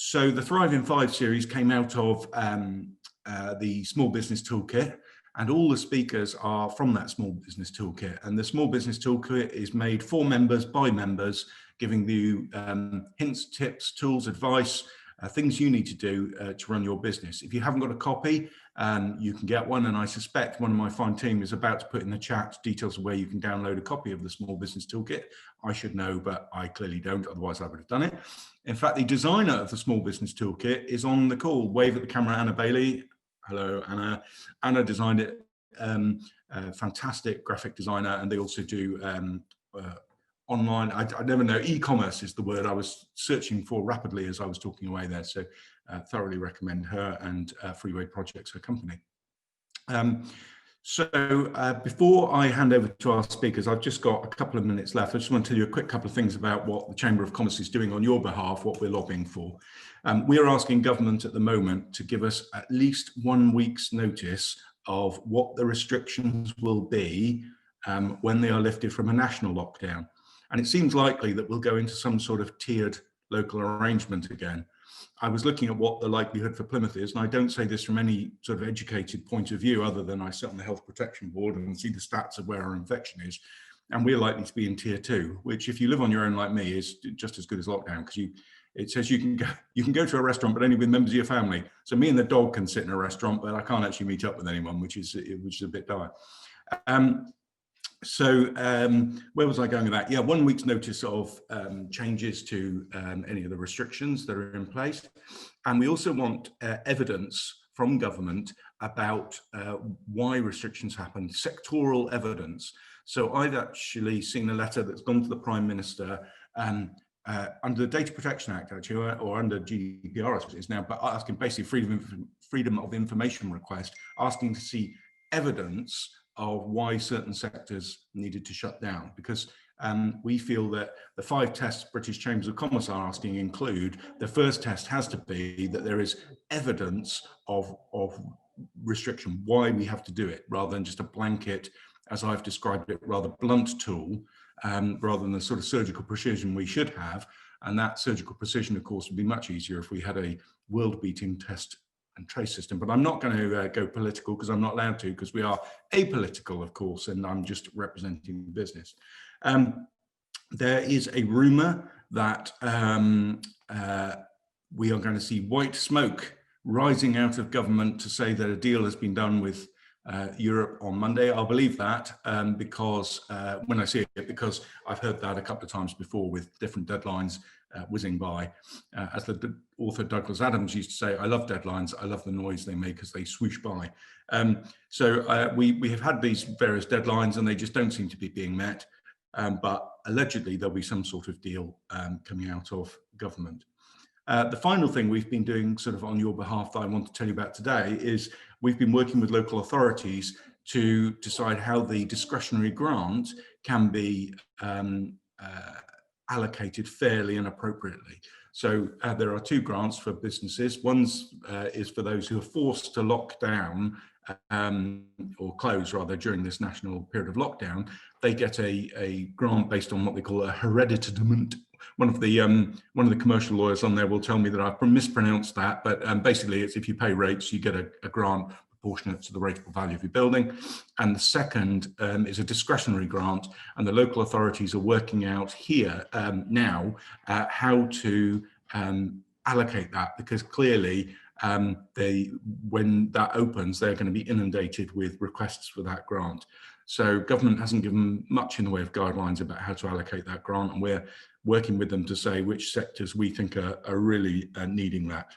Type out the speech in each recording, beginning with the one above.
So the Thrive in 5 series came out of the Small Business Toolkit, and all the speakers are from that Small Business Toolkit. And the Small Business Toolkit is made for members, by members, giving you hints, tips, tools, advice, things you need to do to run your business. If you haven't got a copy, you can get one, and I suspect one of my fine team is about to put in the chat details of where you can download a copy of the Small Business Toolkit. I should know, but I clearly don't, otherwise I would have done it. In fact, the designer of the Small Business Toolkit is on the call. Wave at the camera, Anna Bailey. Hello, Anna. Anna designed it, fantastic graphic designer, and they also do online, I never know, e-commerce is the word I was searching for rapidly as I was talking away there. So thoroughly recommend her and Freeway Projects, her company. Before I hand over to our speakers, I've just got a couple of minutes left. I just want to tell you a quick couple of things about what the Chamber of Commerce is doing on your behalf, what we're lobbying for. We're asking government at the moment to give us at least 1 week's notice of what the restrictions will be when they are lifted from a national lockdown. And it seems likely that we'll go into some sort of tiered local arrangement again. I was looking at what the likelihood for Plymouth is, and I don't say this from any sort of educated point of view, other than I sit on the Health Protection Board and see the stats of where our infection is. And we're likely to be in tier 2, which if you live on your own like me is just as good as lockdown, because it says you can go to a restaurant, but only with members of your family. So me and the dog can sit in a restaurant, but I can't actually meet up with anyone, which is a bit dire. Where was I going with that? Yeah, 1 week's notice of changes to any of the restrictions that are in place. And we also want evidence from government about why restrictions happen, sectoral evidence. So I've actually seen a letter that's gone to the Prime Minister under the Data Protection Act, actually, or under GDPR, I suppose it is now, but asking basically freedom of information request, asking to see evidence of why certain sectors needed to shut down, because we feel that the 5 tests British Chambers of Commerce are asking include, the first test has to be that there is evidence of restriction, why we have to do it, rather than just a blanket, as I've described it, rather blunt tool, rather than the sort of surgical precision we should have. And that surgical precision, of course, would be much easier if we had a world-beating test and trace system. But I'm not going to go political, because I'm not allowed to, because we are apolitical, of course, and I'm just representing the business. There is a rumor that we are going to see white smoke rising out of government to say that a deal has been done with Europe on Monday. I'll believe that because when I see it, because I've heard that a couple of times before with different deadlines whizzing by. As the author Douglas Adams used to say, I love deadlines, I love the noise they make as they swoosh by. We have had these various deadlines and they just don't seem to be being met, but allegedly there'll be some sort of deal coming out of government. The final thing we've been doing sort of on your behalf that I want to tell you about today is we've been working with local authorities to decide how the discretionary grant can be allocated fairly and appropriately. So there are 2 grants for businesses. One's is for those who are forced to lock down or close rather during this national period of lockdown. They get a grant based on what they call a hereditament. One of the commercial lawyers on there will tell me that I've mispronounced that, but basically it's if you pay rates, you get a grant proportionate to the rateable value of your building. And the second is a discretionary grant, and the local authorities are working out here now how to allocate that, because clearly when that opens, they're going to be inundated with requests for that grant. So government hasn't given much in the way of guidelines about how to allocate that grant, and we're working with them to say which sectors we think are really needing that.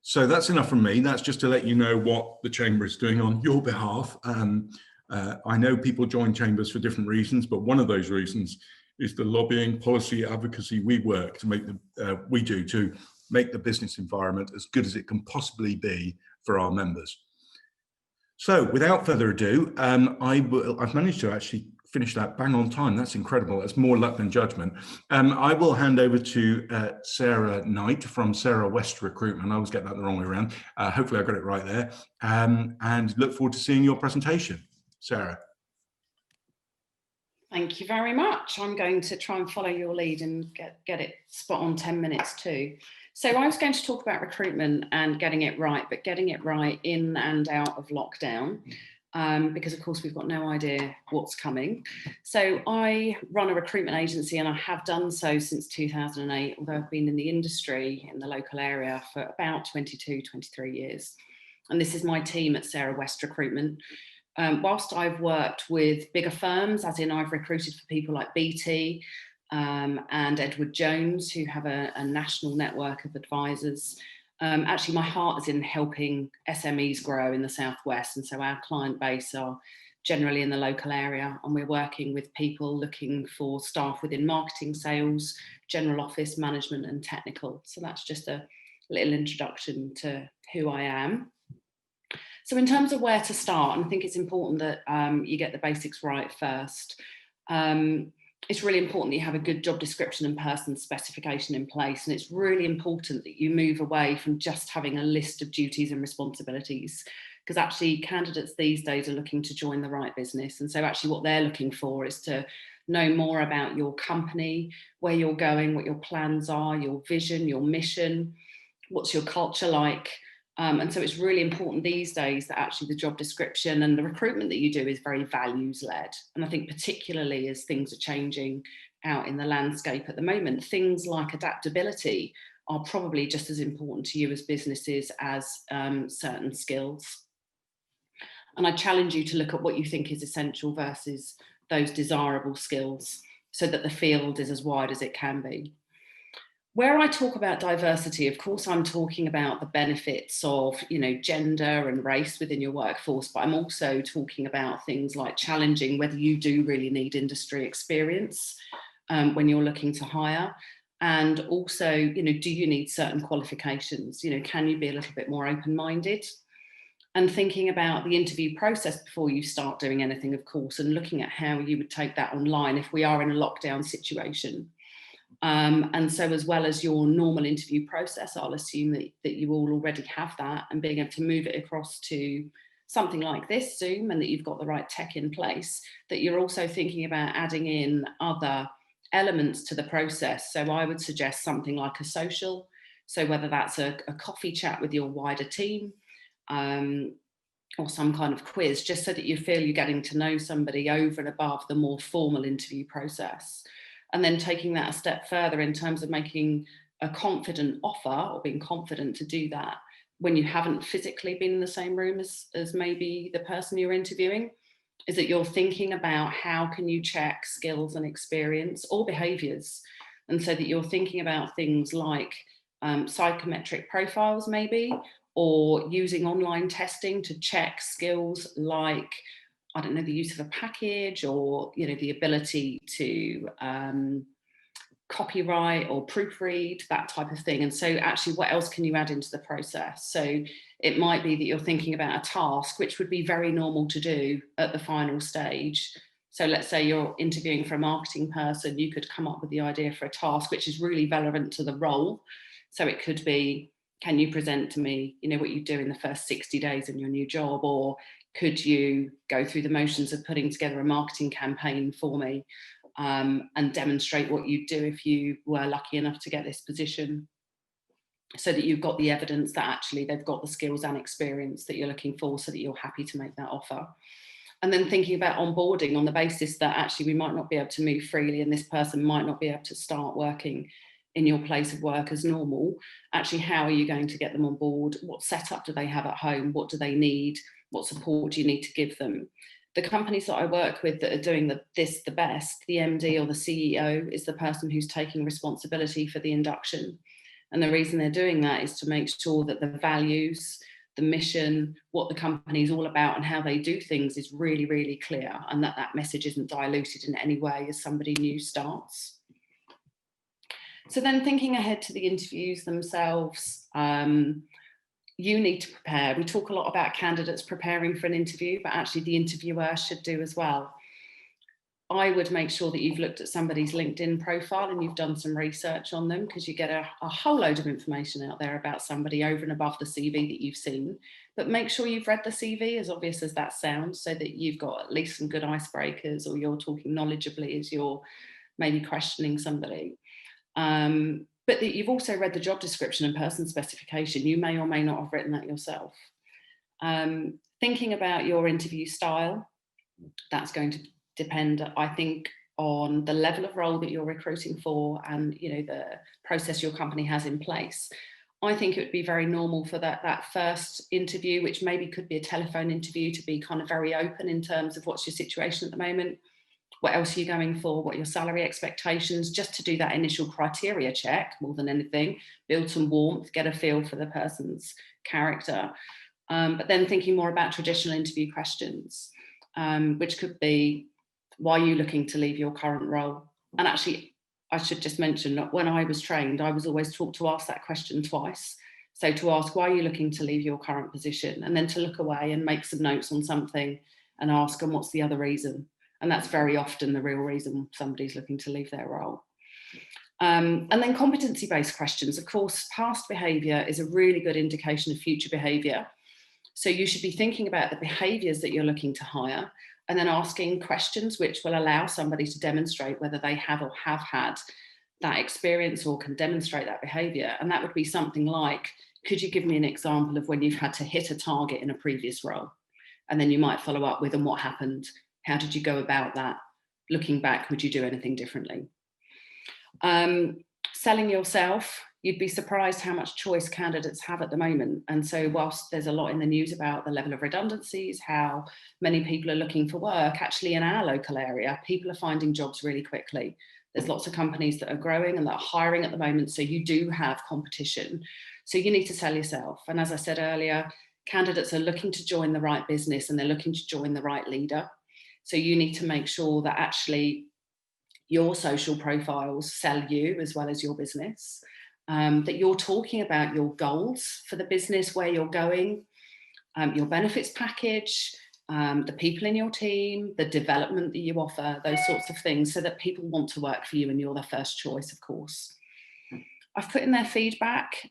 So that's enough from me. That's just to let you know what the Chamber is doing on your behalf. I know people join chambers for different reasons, but one of those reasons is the lobbying, policy, advocacy we work to make to make the business environment as good as it can possibly be for our members. So without further ado, I've managed to actually finish that bang on time. That's incredible. That's more luck than judgment. I will hand over to Sarah Knight from Sarah West Recruitment. I always get that the wrong way around. Hopefully I got it right there. And look forward to seeing your presentation. Sarah. Thank you very much. I'm going to try and follow your lead and get it spot on 10 minutes too. So I was going to talk about recruitment and getting it right, but getting it right in and out of lockdown, because of course we've got no idea what's coming. So I run a recruitment agency, and I have done so since 2008, although I've been in the industry in the local area for about 22, 23 years. And this is my team at Sarah West Recruitment. Whilst I've worked with bigger firms, as in I've recruited for people like BT and Edward Jones, who have a national network of advisors, actually my heart is in helping SMEs grow in the Southwest. And so our client base are generally in the local area, and we're working with people looking for staff within marketing, sales, general office, management and technical. So that's just a little introduction to who I am. So in terms of where to start, and I think it's important that you get the basics right first. It's really important that you have a good job description and person specification in place. And it's really important that you move away from just having a list of duties and responsibilities, because actually candidates these days are looking to join the right business. And so actually what they're looking for is to know more about your company, where you're going, what your plans are, your vision, your mission, what's your culture like. And so it's really important these days that actually the job description and the recruitment that you do is very values led. And I think particularly as things are changing out in the landscape at the moment, things like adaptability are probably just as important to you as businesses as certain skills. And I challenge you to look at what you think is essential versus those desirable skills, so that the field is as wide as it can be. Where I talk about diversity, of course, I'm talking about the benefits of, gender and race within your workforce, but I'm also talking about things like challenging whether you do really need industry experience when you're looking to hire. And also, do you need certain qualifications? Can you be a little bit more open-minded? And thinking about the interview process before you start doing anything, of course, and looking at how you would take that online if we are in a lockdown situation. And so as well as your normal interview process, I'll assume that you all already have that, and being able to move it across to something like this, Zoom, and that you've got the right tech in place, that you're also thinking about adding in other elements to the process. So I would suggest something like a social. So whether that's a coffee chat with your wider team, or some kind of quiz, just so that you feel you're getting to know somebody over and above the more formal interview process. And then taking that a step further in terms of making a confident offer, or being confident to do that when you haven't physically been in the same room as maybe the person you're interviewing, is that you're thinking about how can you check skills and experience or behaviours. And so that you're thinking about things like psychometric profiles maybe, or using online testing to check skills like, I don't know, the use of a package, or, the ability to copyright or proofread, that type of thing. And so actually, what else can you add into the process? So it might be that you're thinking about a task, which would be very normal to do at the final stage. So let's say you're interviewing for a marketing person, you could come up with the idea for a task which is really relevant to the role. So it could be, can you present to me, what you do in the first 60 days in your new job? Or could you go through the motions of putting together a marketing campaign for me, and demonstrate what you do if you were lucky enough to get this position, so that you've got the evidence that actually they've got the skills and experience that you're looking for, so that you're happy to make that offer. And then thinking about onboarding on the basis that actually we might not be able to move freely, and this person might not be able to start working in your place of work as normal. Actually, how are you going to get them on board? What setup do they have at home? What do they need? What support do you need to give them? The companies that I work with that are doing this the best, the MD or the CEO is the person who's taking responsibility for the induction. And the reason they're doing that is to make sure that the values, the mission, what the company is all about and how they do things is really, really clear, and that message isn't diluted in any way as somebody new starts. So then thinking ahead to the interviews themselves, you need to prepare. We talk a lot about candidates preparing for an interview, but actually the interviewer should do as well. I would make sure that you've looked at somebody's LinkedIn profile and you've done some research on them, because you get a whole load of information out there about somebody over and above the CV that you've seen. But make sure you've read the CV, as obvious as that sounds, so that you've got at least some good icebreakers, or you're talking knowledgeably as you're maybe questioning somebody. But that you've also read the job description and person specification. You may or may not have written that yourself. Thinking about your interview style, that's going to depend, I think, on the level of role that you're recruiting for, and the process your company has in place. I think it would be very normal for that first interview, which maybe could be a telephone interview, to be kind of very open in terms of what's your situation at the moment, what else are you going for, what are your salary expectations, just to do that initial criteria check more than anything, build some warmth, get a feel for the person's character. But then thinking more about traditional interview questions, which could be, why are you looking to leave your current role? And actually, I should just mention that when I was trained, I was always taught to ask that question twice. So to ask, why are you looking to leave your current position? And then to look away and make some notes on something and ask, and what's the other reason? And that's very often the real reason somebody's looking to leave their role. And then competency-based questions. Of course, past behaviour is a really good indication of future behaviour. So you should be thinking about the behaviours that you're looking to hire, and then asking questions which will allow somebody to demonstrate whether they have or have had that experience or can demonstrate that behaviour. And that would be something like, could you give me an example of when you've had to hit a target in a previous role? And then you might follow up with, and what happened? How did you go about that? Looking back, would you do anything differently? Selling yourself, you'd be surprised how much choice candidates have at the moment. And so whilst there's a lot in the news about the level of redundancies, how many people are looking for work, actually in our local area, people are finding jobs really quickly. There's lots of companies that are growing and that are hiring at the moment. So you do have competition. So you need to sell yourself. And as I said earlier, candidates are looking to join the right business and they're looking to join the right leader. So you need to make sure that actually your social profiles sell you as well as your business. That you're talking about your goals for the business, where you're going, your benefits package, the people in your team, the development that you offer, those sorts of things, so that people want to work for you and you're their first choice, of course. I've put in their feedback.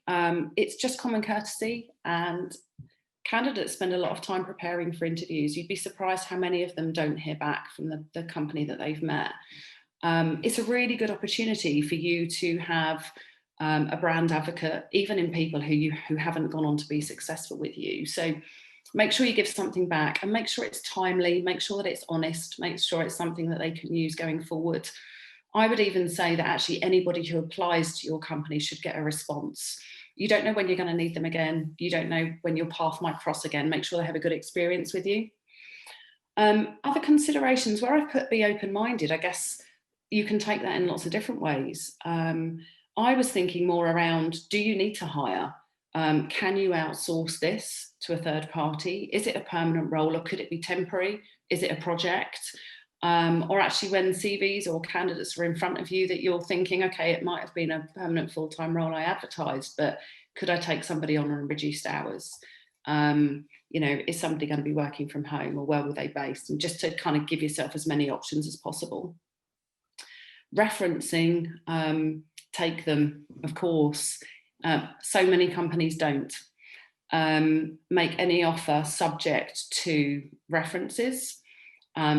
It's just common courtesy, and candidates spend a lot of time preparing for interviews. You'd be surprised how many of them don't hear back from the company that they've met. It's a really good opportunity for you to have a brand advocate, even in people who haven't gone on to be successful with you. So make sure you give something back, and make sure it's timely, make sure that it's honest, make sure it's something that they can use going forward. I would even say that actually anybody who applies to your company should get a response. You don't know when you're going to need them again. You don't know when your path might cross again. Make sure they have a good experience with you. Other considerations, where I've put be open-minded, I guess you can take that in lots of different ways. I was thinking more around, do you need to hire? Can you outsource this to a third party? Is it a permanent role, or could it be temporary? Is it a project? Or actually, when CVs or candidates are in front of you, that you're thinking, okay, it might have been a permanent full-time role I advertised, but could I take somebody on reduced hours? Is somebody going to be working from home, or where were they based? And just to kind of give yourself as many options as possible. Referencing, take them, of course. So many companies don't make any offer subject to references,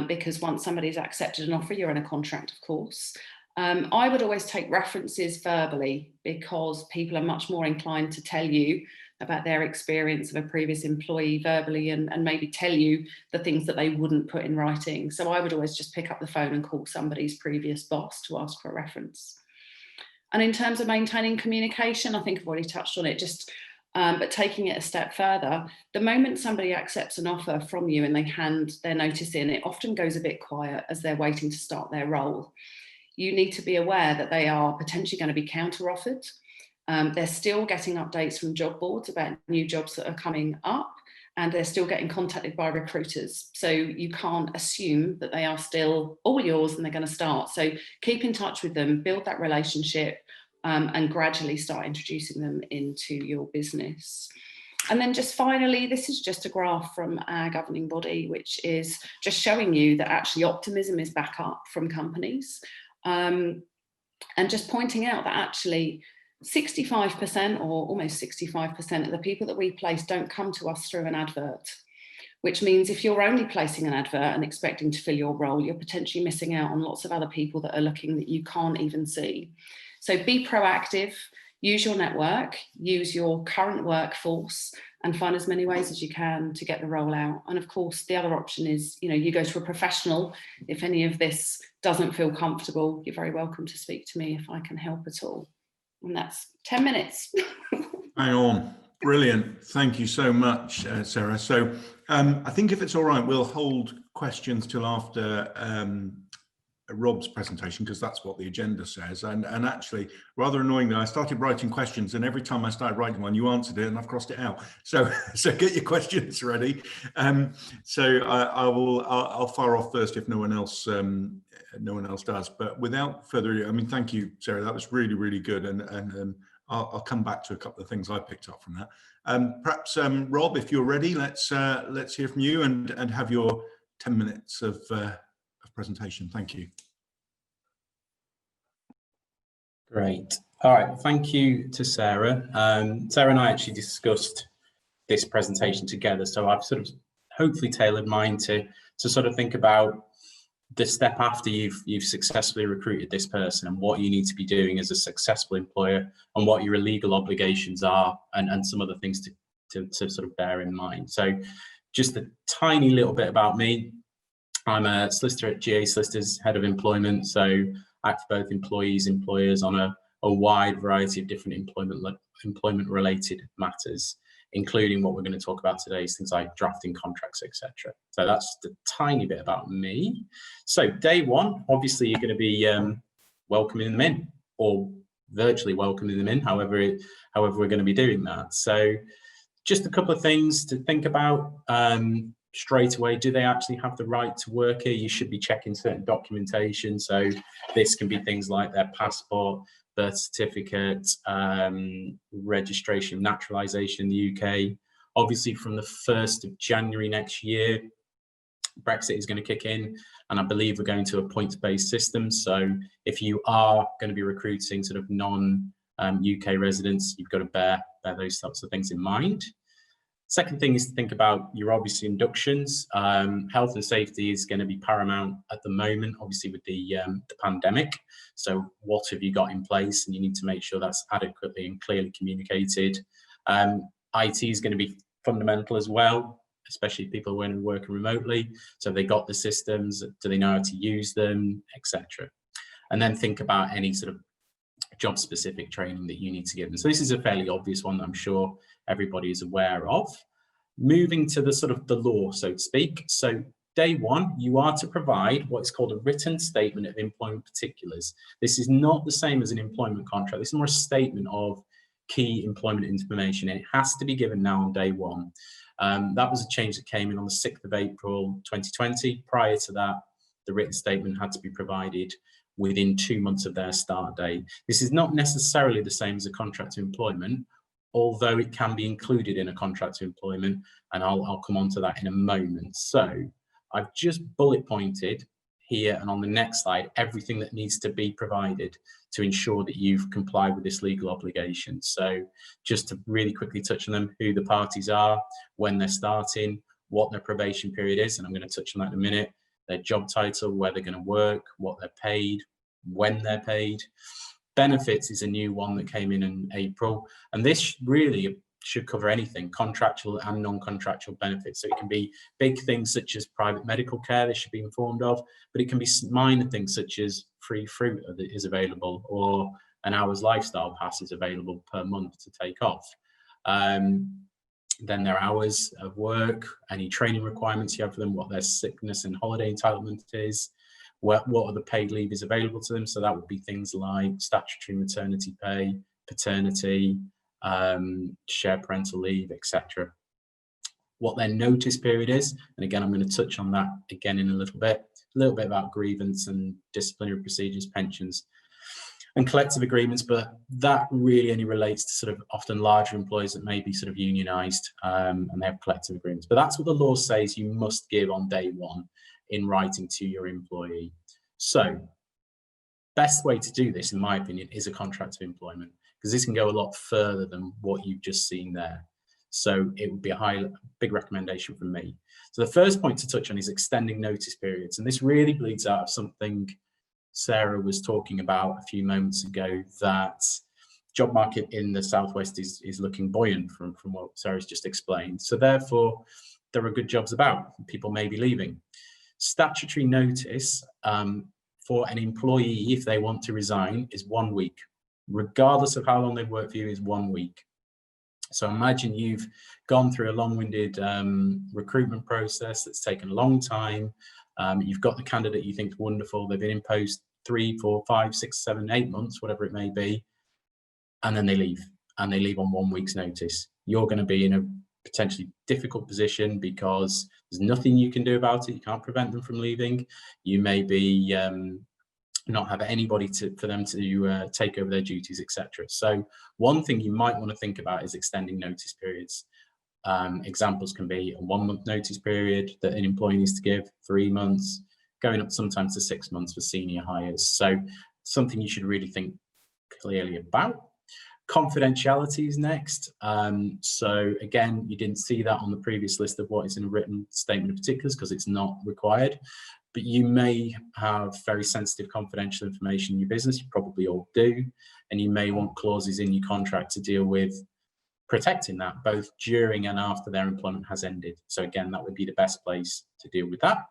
because once somebody's accepted an offer, you're in a contract, of course. I would always take references verbally, because people are much more inclined to tell you about their experience of a previous employee verbally, and maybe tell you the things that they wouldn't put in writing. So I would always just pick up the phone and call somebody's previous boss to ask for a reference. And in terms of maintaining communication, I think I've already touched on it, but taking it a step further, the moment somebody accepts an offer from you and they hand their notice in, it often goes a bit quiet as they're waiting to start their role. You need to be aware that they are potentially going to be counter-offered. They're still getting updates from job boards about new jobs that are coming up, and they're still getting contacted by recruiters. So you can't assume that they are still all yours and they're going to start. So keep in touch with them, build that relationship, and gradually start introducing them into your business. And then just finally, this is just a graph from our governing body, which is just showing you that actually optimism is back up from companies. And just pointing out that actually 65% or almost 65% of the people that we place don't come to us through an advert, which means if you're only placing an advert and expecting to fill your role, you're potentially missing out on lots of other people that are looking that you can't even see. So be proactive, use your network, use your current workforce, and find as many ways as you can to get the role out. And of course, the other option is, you go to a professional. If any of this doesn't feel comfortable, you're very welcome to speak to me if I can help at all. And that's 10 minutes. Hang on. Brilliant. Thank you so much, Sarah. So I think if it's all right, we'll hold questions till after Rob's presentation, because that's what the agenda says. And actually, rather annoyingly, I started writing questions, and every time I started writing one, you answered it and I've crossed it out. So get your questions ready. I'll fire off first if no one else does. But without further ado, I mean, thank you, Sarah. That was really, really good. And I'll come back to a couple of things I picked up from that. Perhaps Rob, if you're ready, let's hear from you and have your 10 minutes of presentation. Thank you. Great. All right. Thank you to Sarah. Sarah and I actually discussed this presentation together, so I've sort of hopefully tailored mine to sort of think about the step after you've successfully recruited this person and what you need to be doing as a successful employer and what your legal obligations are and some other things to sort of bear in mind. So just a tiny little bit about me. I'm a solicitor at GA Solicitors, Head of Employment, so I act for both employees, employers on a wide variety of different employment-related matters, including what we're going to talk about today, things like drafting contracts, etc. So that's a tiny bit about me. So day one, obviously you're going to be welcoming them in, or virtually welcoming them in, however we're going to be doing that. So just a couple of things to think about. Straight away, do they actually have the right to work here? You should be checking certain documentation. So this can be things like their passport, birth certificate, registration, naturalization in the UK. Obviously, from the 1st of January next year, Brexit is going to kick in, and I believe we're going to a points-based system. So if you are going to be recruiting sort of non-UK residents, you've got to bear those sorts of things in mind. Second thing is to think about your obviously inductions. Health and safety is going to be paramount at the moment, obviously with the pandemic. So what have you got in place? And you need to make sure that's adequately and clearly communicated. IT is going to be fundamental as well, especially people when working remotely. So have they got the systems? Do they know how to use them, etc. And then think about any sort of job specific training that you need to give them. So this is a fairly obvious one that I'm sure everybody is aware of. Moving to the sort of the law, so to speak. So day one, you are to provide what's called a written statement of employment particulars. This is not the same as an employment contract. This is more a statement of key employment information, and it has to be given now on day one. That was a change that came in on the 6th of April 2020. Prior to that, the written statement had to be provided within 2 months of their start date. This is not necessarily the same as a contract to employment, although it can be included in a contract to employment, and I'll come on to that in a moment. So I've just bullet pointed here and on the next slide everything that needs to be provided to ensure that you've complied with this legal obligation. So just to really quickly touch on them, who the parties are, when they're starting, what their probation period is, and I'm going to touch on that in a minute, their job title, where they're going to work, what they're paid, when they're paid. Benefits is a new one that came in April, and this really should cover anything, contractual and non-contractual benefits. So it can be big things such as private medical care they should be informed of, but it can be minor things such as free fruit that is available, or an hour's lifestyle pass is available per month to take off. Then their hours of work, any training requirements you have for them, what their sickness and holiday entitlement is, what are the paid leave is available to them. So that would be things like statutory maternity pay, paternity, shared parental leave, etc. What their notice period is, and again, I'm going to touch on that again in a little bit about grievance and disciplinary procedures, pensions. and collective agreements, but that really only relates to sort of often larger employers that may be sort of unionized, and they have collective agreements. But that's what the law says you must give on day one in writing to your employee. So best way to do this, in my opinion, is a contract of employment, because this can go a lot further than what you've just seen there. So it would be a big recommendation from me. So the first point to touch on is extending notice periods. And this really bleeds out of something Sarah was talking about a few moments ago, that job market in the Southwest is looking buoyant from what Sarah's just explained. So therefore, there are good jobs about. People may be leaving. Statutory notice for an employee, if they want to resign, is 1 week. Regardless of how long they've worked for you, is 1 week. So imagine you've gone through a long-winded recruitment process that's taken a long time. You've got the candidate you think is wonderful. They've been in post 3, 4, 5, 6, 7, 8 months, whatever it may be. And then they leave, and they leave on 1 week's notice. You're going to be in a potentially difficult position because there's nothing you can do about it. You can't prevent them from leaving. You may be not have anybody for them to take over their duties, etc. So one thing you might want to think about is extending notice periods. Examples can be a 1 month notice period that an employee needs to give, 3 months, going up sometimes to 6 months for senior hires. So something you should really think clearly about. Confidentiality is next. So again, you didn't see that on the previous list of what is in a written statement of particulars because it's not required, but you may have very sensitive confidential information in your business. You probably all do, and you may want clauses in your contract to deal with protecting that both during and after their employment has ended. So again, that would be the best place to deal with that.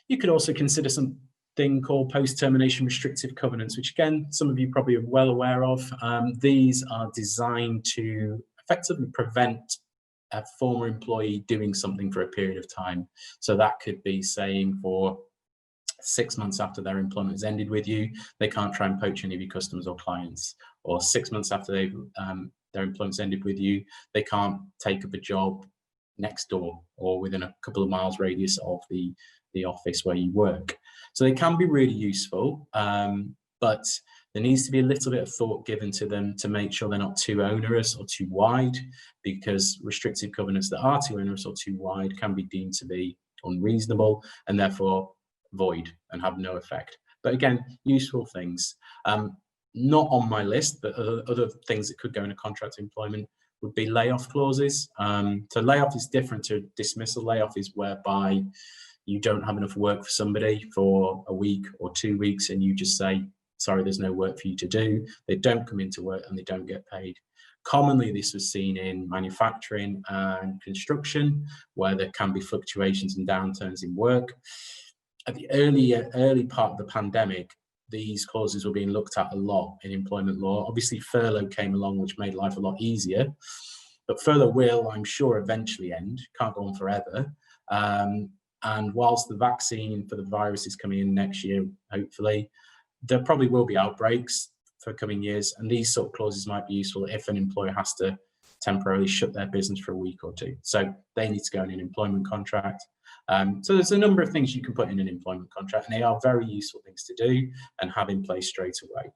You could also consider something called post-termination restrictive covenants, which again, some of you probably are well aware of. These are designed to effectively prevent a former employee doing something for a period of time. So that could be saying for 6 months after their employment has ended with you, they can't try and poach any of your customers or clients, or 6 months after their employment's ended with you, they can't take up a job next door or within a couple of miles radius of the office where you work. So they can be really useful, but there needs to be a little bit of thought given to them to make sure they're not too onerous or too wide, because restrictive covenants that are too onerous or too wide can be deemed to be unreasonable and therefore void and have no effect. But again, useful things. Not on my list, but other things that could go in a contract of employment would be layoff clauses. So layoff is different to dismissal. Layoff is whereby you don't have enough work for somebody for a week or 2 weeks and you just say, sorry, there's no work for you to do. They don't come into work and they don't get paid. Commonly, this was seen in manufacturing and construction, where there can be fluctuations and downturns in work. At the early part of the pandemic, these clauses were being looked at a lot in employment law. Obviously, furlough came along, which made life a lot easier. But furlough will, I'm sure, eventually end. Can't go on forever. And whilst the vaccine for the virus is coming in next year, hopefully, there probably will be outbreaks for coming years. And these sort of clauses might be useful if an employer has to temporarily shut their business for a week or two. So they need to go in an employment contract. So there's a number of things you can put in an employment contract, and they are very useful things to do and have in place straight away.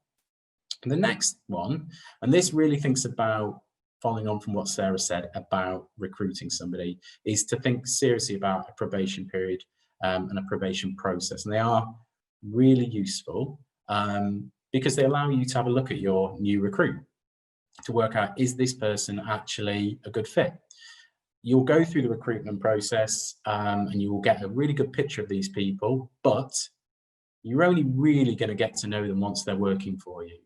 And the next one, and this really thinks about following on from what Sarah said about recruiting somebody, is to think seriously about a probation period and a probation process. And they are really useful because they allow you to have a look at your new recruit to work out, is this person actually a good fit? You'll go through the recruitment process and you will get a really good picture of these people, but you're only really going to get to know them once they're working for you.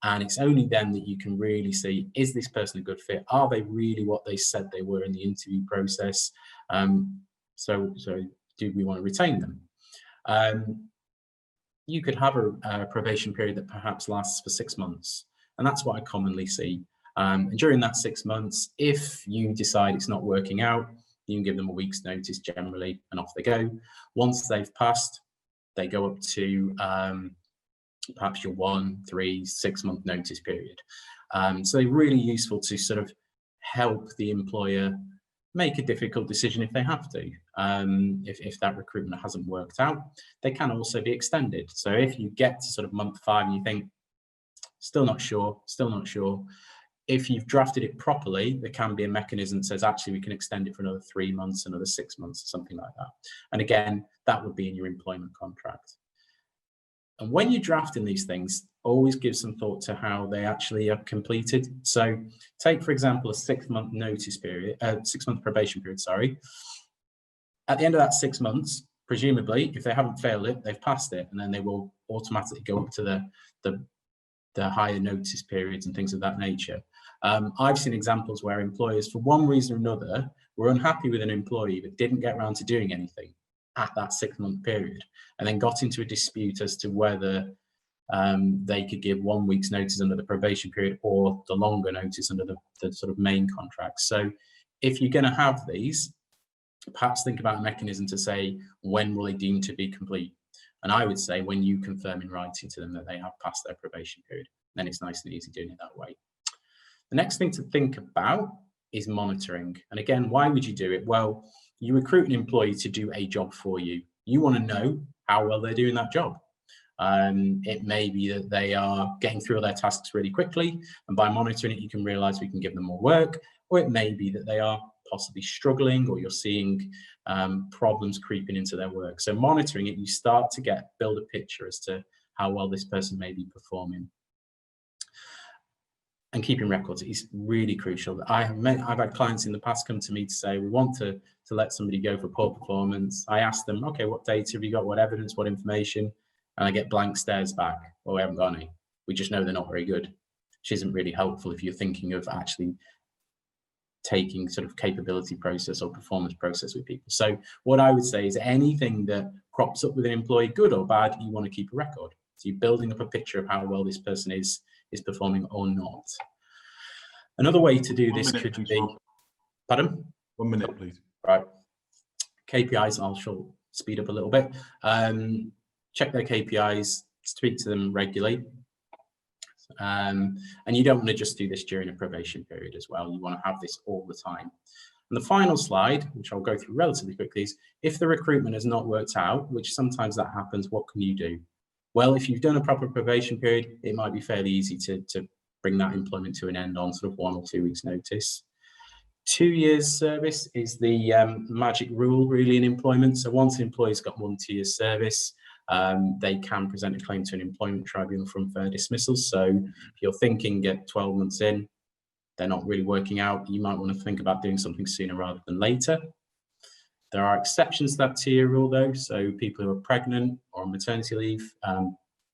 And it's only then that you can really see, is this person a good fit? Are they really what they said they were in the interview process? So do we want to retain them? You could have a probation period that perhaps lasts for 6 months. And that's what I commonly see. And during that 6 months, if you decide it's not working out, you can give them a week's notice generally, and off they go. Once they've passed, they go up to perhaps your 1, 3, 6 month notice period. So they're really useful to sort of help the employer make a difficult decision if they have to. If that recruitment hasn't worked out, they can also be extended. So if you get to sort of month 5 and you think, still not sure. If you've drafted it properly, there can be a mechanism that says, actually, we can extend it for another 3 months, another 6 months, or something like that. And again, that would be in your employment contract. And when you're drafting these things, always give some thought to how they actually are completed. So take, for example, a 6-month notice period, 6-month probation period, sorry. At the end of that 6 months, presumably, if they haven't failed it, they've passed it, and then they will automatically go up to the higher notice periods and things of that nature. I've seen examples where employers, for one reason or another, were unhappy with an employee but didn't get around to doing anything at that 6-month period, and then got into a dispute as to whether they could give 1 week's notice under the probation period or the longer notice under the sort of main contract. So if you're going to have these, perhaps think about a mechanism to say, when will they deem to be complete? And I would say when you confirm in writing to them that they have passed their probation period, then it's nice and easy doing it that way. The next thing to think about is monitoring. And again, why would you do it? Well, you recruit an employee to do a job for you. You want to know how well they're doing that job. It may be that they are getting through all their tasks really quickly, and by monitoring it, you can realize we can give them more work, or it may be that they are possibly struggling, or you're seeing problems creeping into their work. So monitoring it, you start to build a picture as to how well this person may be performing. And keeping records is really crucial. I've had clients in the past come to me to say, we want to let somebody go for poor performance. I ask them, okay, what data have you got? What evidence, what information? And I get blank stares back. Well, we haven't got any. We just know they're not very good. Which isn't really helpful if you're thinking of actually taking sort of capability process or performance process with people. So what I would say is anything that crops up with an employee, good or bad, you want to keep a record. So you're building up a picture of how well this person is performing or not. Another way to do this could be, pardon? 1 minute, please. Right. KPIs, I'll speed up a little bit. Check their KPIs, speak to them regularly. And you don't want to just do this during a probation period as well. You want to have this all the time. And the final slide, which I'll go through relatively quickly, is if the recruitment has not worked out, which sometimes that happens, what can you do? Well, if you've done a proper probation period, it might be fairly easy to bring that employment to an end on sort of 1 or 2 weeks notice. 2 years service is the magic rule really in employment. So once an employee's got 1 2 years service, they can present a claim to an employment tribunal for unfair dismissal. So if you're thinking at 12 months in, they're not really working out, you might want to think about doing something sooner rather than later. There are exceptions to that 2 year rule though. So people who are pregnant or on maternity leave,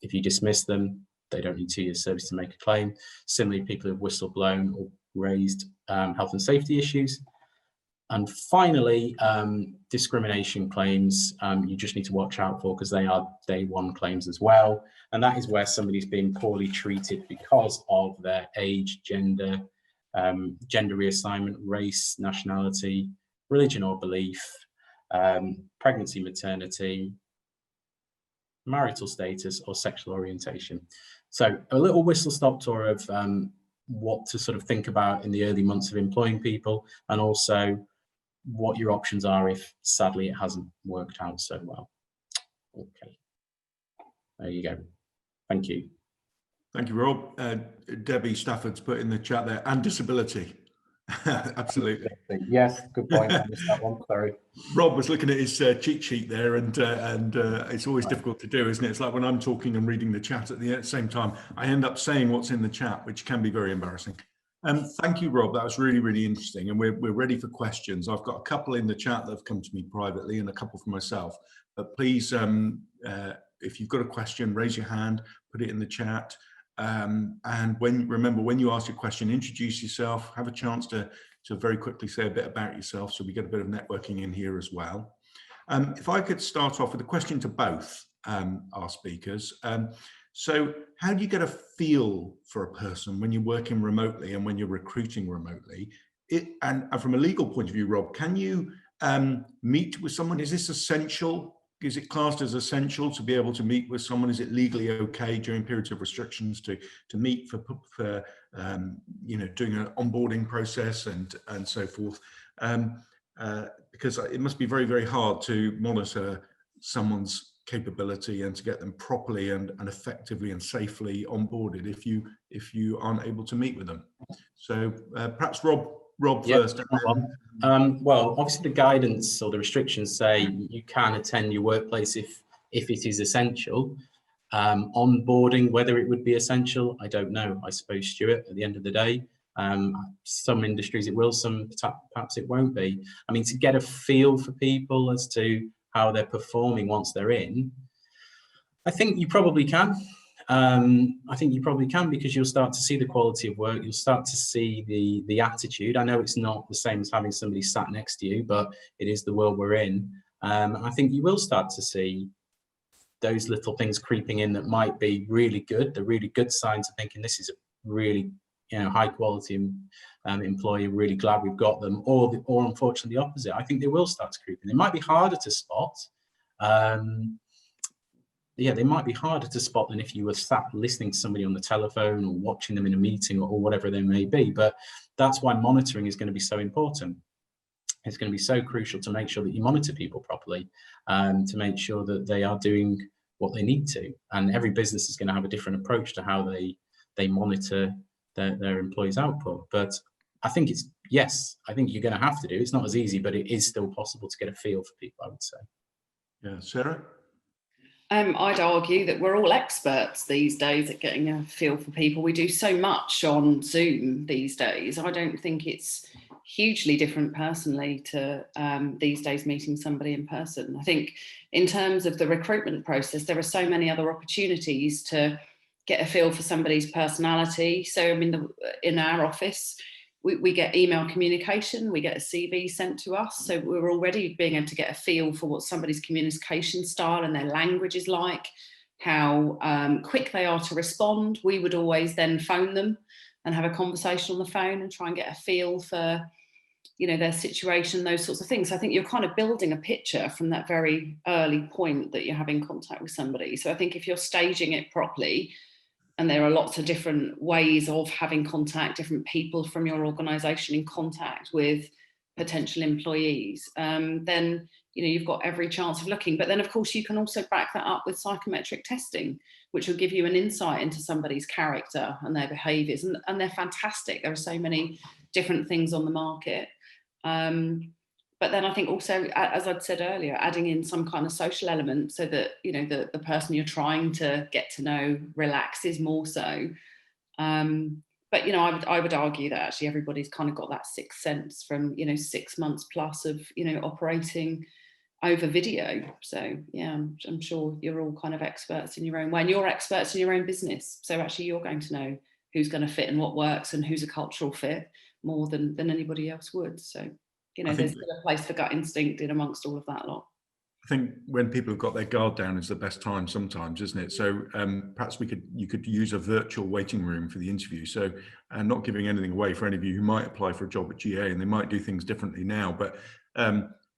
if you dismiss them, they don't need 2 years service to make a claim. Similarly, people who have whistleblown or raised health and safety issues. And finally, discrimination claims, you just need to watch out for because they are day 1 claims as well. And that is where somebody's being poorly treated because of their age, gender, gender reassignment, race, nationality, religion or belief, pregnancy, maternity, marital status, or sexual orientation. So a little whistle-stop tour of what to sort of think about in the early months of employing people, and also what your options are if sadly it hasn't worked out so well. Okay, there you go. Thank you. Thank you, Rob. Debbie Stafford's put in the chat there, and disability. Absolutely. Yes, good point. I missed that one, sorry. Rob was looking at his cheat sheet there, and it's always difficult to do, isn't it? It's like when I'm talking and reading the chat at the same time, I end up saying what's in the chat, which can be very embarrassing. Thank you, Rob. That was really, really interesting, and we're ready for questions. I've got a couple in the chat that have come to me privately and a couple for myself. But please, if you've got a question, raise your hand, put it in the chat. And remember, when you ask your question, introduce yourself, have a chance to very quickly say a bit about yourself, so we get a bit of networking in here as well. If I could start off with a question to both our speakers. So how do you get a feel for a person when you're working remotely and when you're recruiting remotely? And from a legal point of view, Rob, can you meet with someone? Is this essential? Is it classed as essential to be able to meet with someone? Is it legally okay during periods of restrictions to meet for doing an onboarding process and so forth? Because it must be very, very hard to monitor someone's capability and to get them properly and effectively and safely onboarded if you aren't able to meet with them. So perhaps Rob first. Well, obviously the guidance or the restrictions say you can attend your workplace if it is essential. Onboarding, whether it would be essential, I don't know. I suppose, Stuart, at the end of the day, some industries it will, some perhaps it won't be. I mean, to get a feel for people as to how they're performing once they're in, I think you probably can. I think you probably can, because you'll start to see the quality of work. You'll start to see the attitude. I know it's not the same as having somebody sat next to you, but it is the world we're in. I think you will start to see those little things creeping in that might be really good. The really good signs of thinking this is a really, high quality employee. Really glad we've got them. Or unfortunately the opposite. I think they will start to creep in. It might be harder to spot. They might be harder to spot than if you were sat listening to somebody on the telephone or watching them in a meeting or whatever they may be. But that's why monitoring is going to be so important. It's going to be so crucial to make sure that you monitor people properly, to make sure that they are doing what they need to. And every business is going to have a different approach to how they monitor their employees' output. But I think I think you're going to have to do. It's not as easy, but it is still possible to get a feel for people, I would say. Yeah, Sarah? I'd argue that we're all experts these days at getting a feel for people. We do so much on Zoom these days. I don't think it's hugely different personally to these days meeting somebody in person. I think in terms of the recruitment process, there are so many other opportunities to get a feel for somebody's personality. So, I mean, in our office, we get email communication, we get a CV sent to us. So we're already being able to get a feel for what somebody's communication style and their language is like, how quick they are to respond. We would always then phone them and have a conversation on the phone and try and get a feel for, their situation, those sorts of things. So I think you're kind of building a picture from that very early point that you're having contact with somebody. So I think if you're staging it properly, and there are lots of different ways of having contact, different people from your organisation in contact with potential employees, then you've got every chance of looking. But then, of course, you can also back that up with psychometric testing, which will give you an insight into somebody's character and their behaviours. And they're fantastic. There are so many different things on the market. But then I think also, as I'd said earlier, adding in some kind of social element so that, the person you're trying to get to know relaxes more so. But, I would argue that actually everybody's kind of got that sixth sense from, 6 months plus of, operating over video. So, yeah, I'm sure you're all kind of experts in your own way, and you're experts in your own business. So actually you're going to know who's going to fit and what works and who's a cultural fit more than anybody else would. So, there's still a place for gut instinct in amongst all of that lot. I think when people have got their guard down is the best time sometimes, isn't it? So perhaps you could use a virtual waiting room for the interview. So not giving anything away for any of you who might apply for a job at GA, and they might do things differently now. But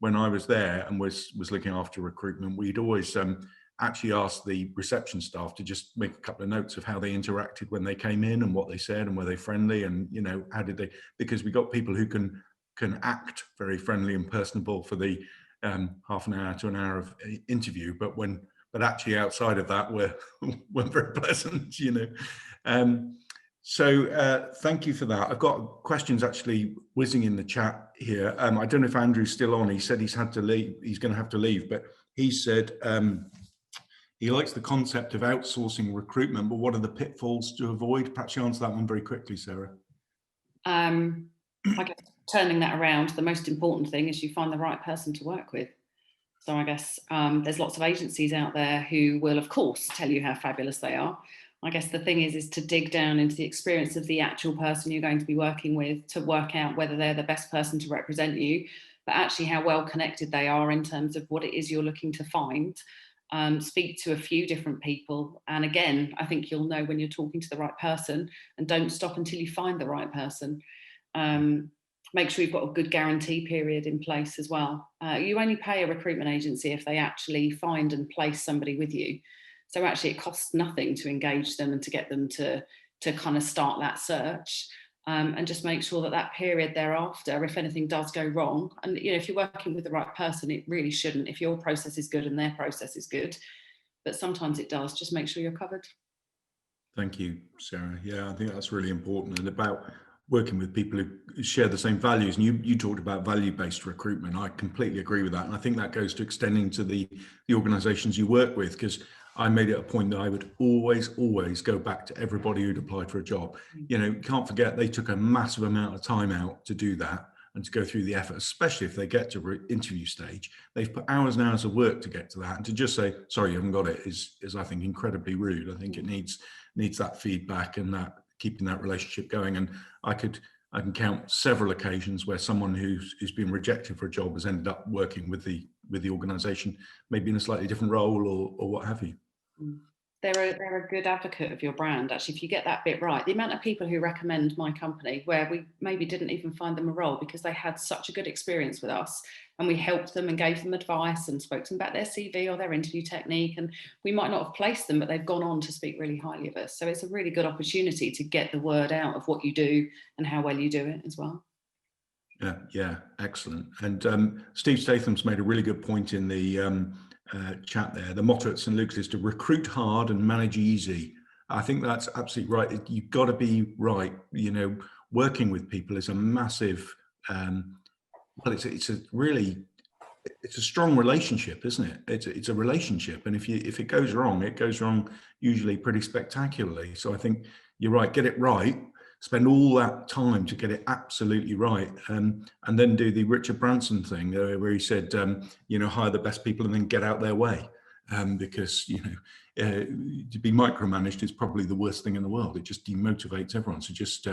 when I was there and was looking after recruitment, we'd always actually ask the reception staff to just make a couple of notes of how they interacted when they came in and what they said and were they friendly and, how did they, because we got people who can act very friendly and personable for the half an hour to an hour of interview, but actually outside of that weren't very pleasant, So thank you for that. I've got questions actually whizzing in the chat here. I don't know if Andrew's still on. He said he's had to leave. He's going to have to leave, but he said he likes the concept of outsourcing recruitment, but what are the pitfalls to avoid? Perhaps you answer that one very quickly, Sarah. I guess turning that around, the most important thing is you find the right person to work with. So I guess there's lots of agencies out there who will, of course, tell you how fabulous they are. I guess the thing is to dig down into the experience of the actual person you're going to be working with to work out whether they're the best person to represent you, but actually how well connected they are in terms of what it is you're looking to find. Speak to a few different people. And again, I think you'll know when you're talking to the right person, and don't stop until you find the right person. Make sure you've got a good guarantee period in place as well. You only pay a recruitment agency if they actually find and place somebody with you. So actually it costs nothing to engage them and to get them to kind of start that search. and just make sure that that period thereafter, if anything does go wrong, and if you're working with the right person, it really shouldn't. If your process is good and their process is good, but sometimes it does, just make sure you're covered. Thank you, Sarah. Yeah, I think that's really important, and about working with people who share the same values. And you talked about value-based recruitment. I completely agree with that, and I think that goes to extending to the organisations you work with, because I made it a point that I would always go back to everybody who'd applied for a job. You can't forget they took a massive amount of time out to do that and to go through the effort, especially if they get to interview stage. They've put hours and hours of work to get to that, and to just say, sorry, you haven't got it is I think incredibly rude. I think it needs that feedback and that keeping that relationship going. And I can count several occasions where someone who's been rejected for a job has ended up working with the organisation, maybe in a slightly different role or what have you. They're a good advocate of your brand, actually, if you get that bit right. The amount of people who recommend my company where we maybe didn't even find them a role because they had such a good experience with us, and we helped them and gave them advice and spoke to them about their CV or their interview technique, and we might not have placed them, but they've gone on to speak really highly of us. So it's a really good opportunity to get the word out of what you do and how well you do it as well. Yeah, excellent. And Steve Statham's made a really good point in the chat there. The motto at St Luke's is to recruit hard and manage easy. I think that's absolutely right. You've got to be right. Working with people is a massive, well, it's a strong relationship, isn't it? It's a relationship, and if it goes wrong, it goes wrong usually pretty spectacularly. So I think you're right. Get it right. Spend all that time to get it absolutely right, and then do the Richard Branson thing where he said, hire the best people and then get out their way, because to be micromanaged is probably the worst thing in the world. It just demotivates everyone. So just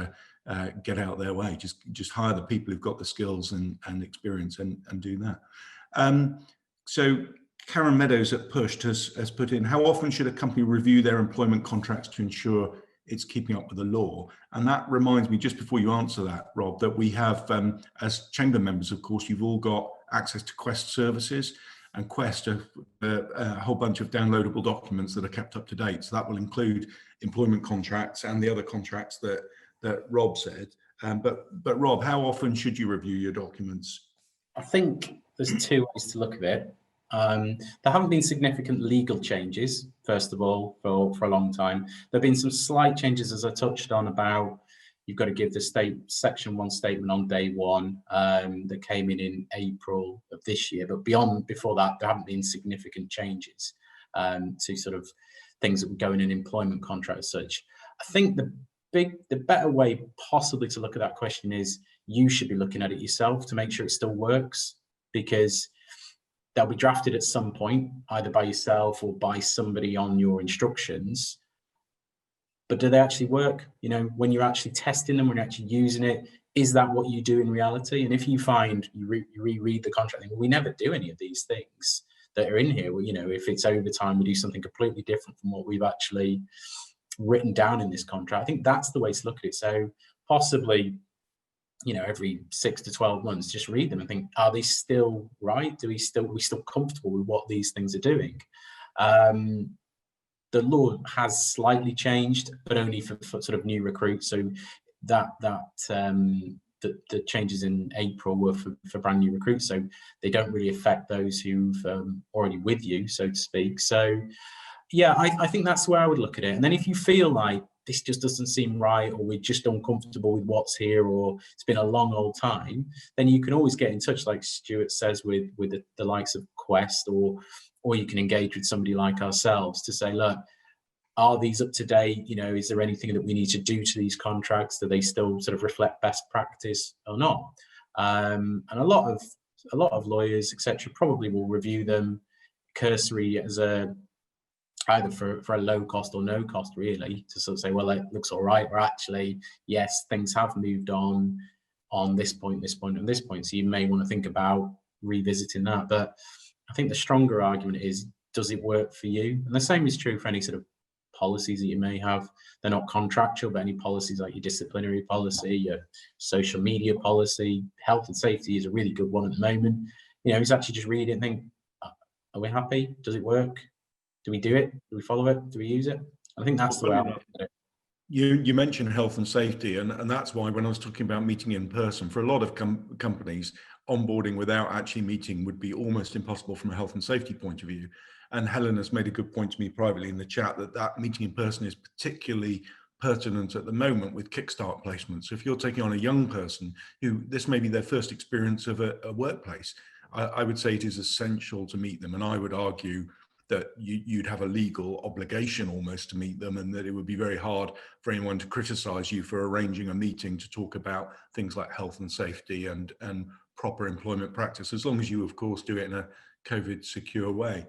get out their way. Just hire the people who've got the skills and experience and do that. So Karen Meadows at Pushed has put in, how often should a company review their employment contracts to ensure it's keeping up with the law? And that reminds me, just before you answer that, Rob, that we have, as chamber members, of course, you've all got access to Quest services, and Quest are a whole bunch of downloadable documents that are kept up to date. So that will include employment contracts and the other contracts that Rob said. But Rob, how often should you review your documents? I think there's two ways to look at it. There haven't been significant legal changes, first of all, for a long time. There have been some slight changes, as I touched on, about you've got to give the Section 1 statement on day one, that came in April of this year. But before that, there haven't been significant changes to sort of things that would go in an employment contract as such. I think the better way possibly to look at that question is you should be looking at it yourself to make sure it still works, because they'll be drafted at some point, either by yourself or by somebody on your instructions. But do they actually work? When you're actually testing them, when you're actually using it, is that what you do in reality? And if you find you reread the contract, we never do any of these things that are in here. Well, if it's overtime, we do something completely different from what we've actually written down in this contract. I think that's the way to look at it. So possibly, every 6 to 12 months, just read them and think, are they still right? Are we still comfortable with what these things are doing? The law has slightly changed, but only for sort of new recruits. So the changes in April were for brand new recruits. So they don't really affect those who've already with you, so to speak. So yeah, I think that's where I would look at it. And then if you feel like this just doesn't seem right, or we're just uncomfortable with what's here, or it's been a long old time, then you can always get in touch, like Stuart says, with the likes of Quest, or you can engage with somebody like ourselves to say, look, are these up to date? Is there anything that we need to do to these contracts? Do they still sort of reflect best practice or not? And a lot of lawyers, etc., probably will review them cursory as either for a low cost or no cost, really, to sort of say, well, it looks all right, or actually, yes, things have moved on this point, and this point. So you may want to think about revisiting that. But I think the stronger argument is, does it work for you? And the same is true for any sort of policies that you may have. They're not contractual, but any policies like your disciplinary policy, your social media policy, health and safety is a really good one at the moment. It's actually just read it and think, are we happy? Does it work? Do we do it? Do we follow it? Do we use it? I think that's the way I look at it. You mentioned health and safety, and that's why when I was talking about meeting in person, for a lot of companies, onboarding without actually meeting would be almost impossible from a health and safety point of view. And Helen has made a good point to me privately in the chat that meeting in person is particularly pertinent at the moment with kickstart placements. So if you're taking on a young person who this may be their first experience of a workplace, I would say it is essential to meet them. And I would argue that you'd have a legal obligation almost to meet them, and that it would be very hard for anyone to criticize you for arranging a meeting to talk about things like health and safety and proper employment practice, as long as you, of course, do it in a COVID secure way.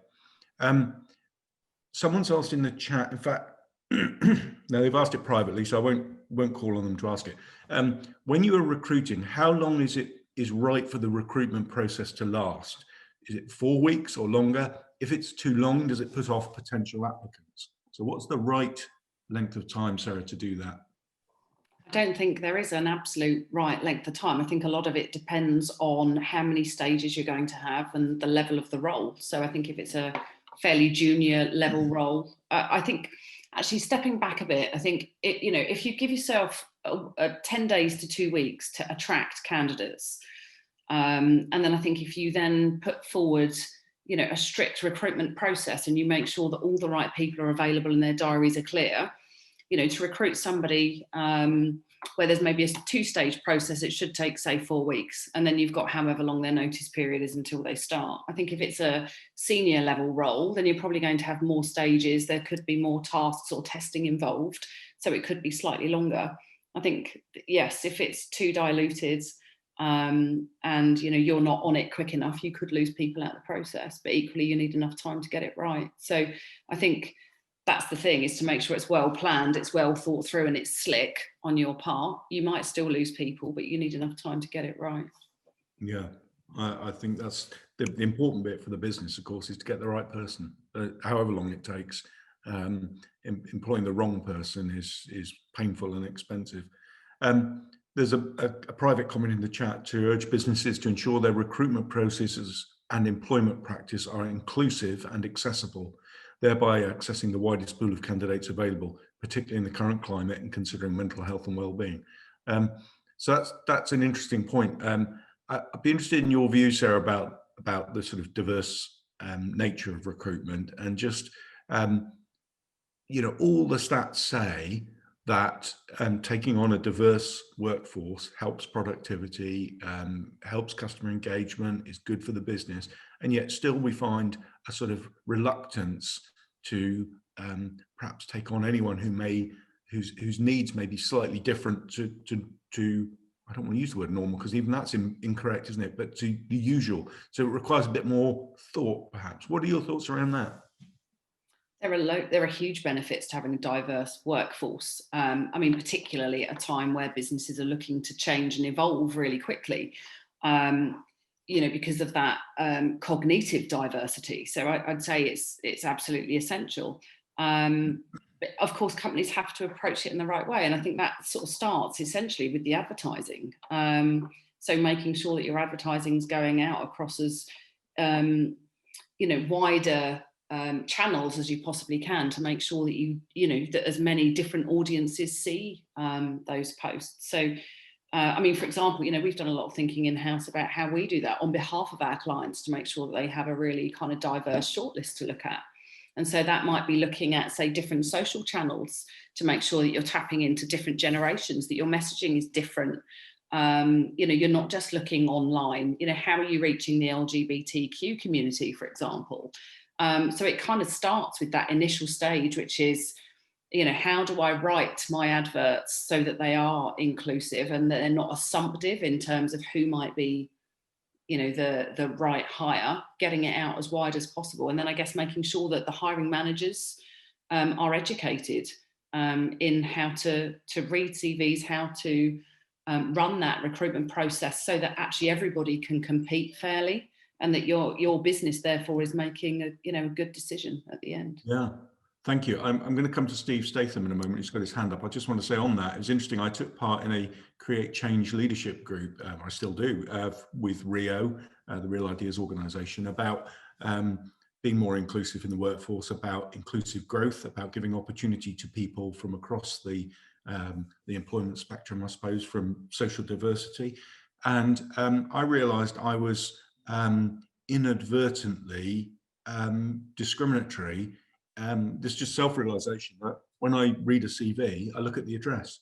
Someone's asked in the chat, in fact, now they've asked it privately, so I won't call on them to ask it. When you are recruiting, how long is right for the recruitment process to last? Is it 4 weeks or longer? If it's too long, does it put off potential applicants? So what's the right length of time, Sarah, to do that? I don't think there is an absolute right length of time. I think a lot of it depends on how many stages you're going to have and the level of the role. So I think if it's a fairly junior level role, I think actually stepping back a bit, I think if you give yourself 10 days to 2 weeks to attract candidates, and then I think if you then put forward a strict recruitment process and you make sure that all the right people are available and their diaries are clear, to recruit somebody where there's maybe a 2-stage process, it should take, say, 4 weeks. And then you've got however long their notice period is until they start. I think if it's a senior level role, then you're probably going to have more stages. There could be more tasks or testing involved. So it could be slightly longer. I think, yes, if it's too diluted and you're not on it quick enough, you could lose people out of the process. But equally, you need enough time to get it right. So I think that's the thing, is to make sure it's well planned, it's well thought through, and it's slick on your part. You might still lose people, but you need enough time to get it right. Yeah, I think that's the important bit for the business, of course, is to get the right person, however long it takes. Employing the wrong person is painful and expensive. There's a private comment in the chat to urge businesses to ensure their recruitment processes and employment practice are inclusive and accessible, thereby accessing the widest pool of candidates available, particularly in the current climate and considering mental health and well-being. So that's an interesting point. I'd be interested in your view, Sarah, about the sort of diverse nature of recruitment, and just all the stats say that taking on a diverse workforce helps productivity, helps customer engagement, is good for the business, and yet still we find a sort of reluctance to perhaps take on anyone whose needs may be slightly different to I don't want to use the word normal, because even that's incorrect, isn't it? But to the usual. So it requires a bit more thought, perhaps. What are your thoughts around that? There are huge benefits to having a diverse workforce. Particularly at a time where businesses are looking to change and evolve really quickly, because of that cognitive diversity. So I'd say it's absolutely essential. But of course, companies have to approach it in the right way. And I think that sort of starts essentially with the advertising. So making sure that your advertising is going out across as, wider channels as you possibly can, to make sure that that as many different audiences see those posts. So for example, we've done a lot of thinking in-house about how we do that on behalf of our clients to make sure that they have a really kind of diverse shortlist to look at. And so that might be looking at, say, different social channels to make sure that you're tapping into different generations, that your messaging is different. You're not just looking online. How are you reaching the LGBTQ community, for example? So it kind of starts with that initial stage, which is, how do I write my adverts so that they are inclusive and that they're not assumptive in terms of who might be, the right hire, getting it out as wide as possible. And then I guess making sure that the hiring managers are educated in how to read CVs, how to run that recruitment process so that actually everybody can compete fairly, and that your business therefore is making a good decision at the end. Yeah. Thank you. I'm going to come to Steve Statham in a moment. He's got his hand up. I just want to say on that, it was interesting. I took part in a Create Change leadership group, I still do, with Rio, the Real Ideas organization, about being more inclusive in the workforce, about inclusive growth, about giving opportunity to people from across the the employment spectrum, I suppose, from social diversity. And I realised I was inadvertently discriminatory. There's just self-realisation that when I read a CV, I look at the address,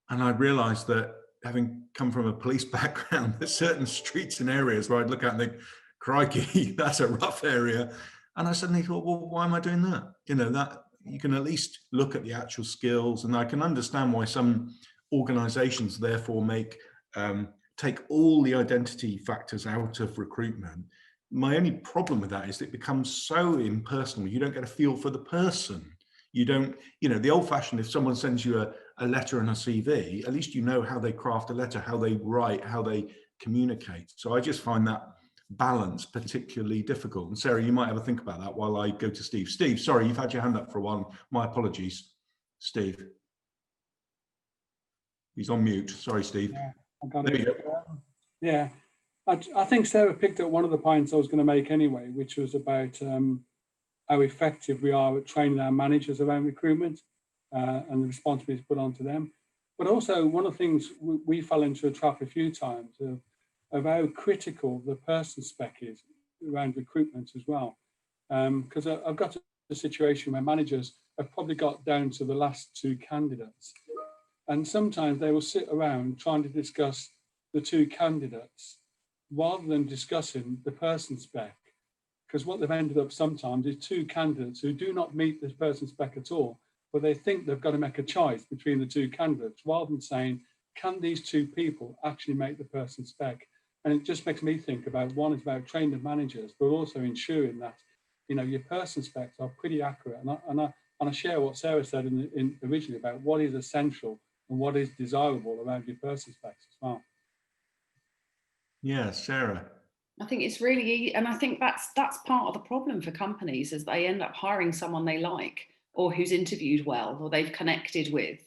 and I realised that, having come from a police background, there's certain streets and areas where I'd look at and think, crikey, that's a rough area. And I suddenly thought, well, why am I doing that? You know, that you can at least look at the actual skills, and I can understand why some organizations therefore take all the identity factors out of recruitment. My only problem with that is it becomes so impersonal. You don't get a feel for the person. You don't, you know, the old fashioned, if someone sends you a letter and a CV, at least you know how they craft a letter, how they write, how they communicate. So I just find that balance particularly difficult. And Sarah, you might have a think about that while I go to Steve. Steve, sorry, you've had your hand up for a while. My apologies. Steve. He's on mute. Sorry, Steve. Yeah, I got there it. you go. Yeah, I think Sarah picked up one of the points I was going to make anyway, which was about how effective we are at training our managers around recruitment and the responsibilities put onto them. But also, one of the things we fell into a trap a few times of how critical the person spec is around recruitment as well. Because I've got to a situation where managers have probably got down to the last two candidates. And sometimes they will sit around trying to discuss the two candidates rather than discussing the person spec. Because what they've ended up sometimes is two candidates who do not meet this person spec at all, but they think they've got to make a choice between the two candidates rather than saying, can these two people actually make the person spec? And it just makes me think about, one is about training the managers, but also ensuring that, you know, your person specs are pretty accurate. And I share what Sarah said in originally about what is essential and what is desirable around your person specs as well. Yeah, Sarah. I think it's really, and I think that's part of the problem for companies, is they end up hiring someone they like, or who's interviewed well, or they've connected with,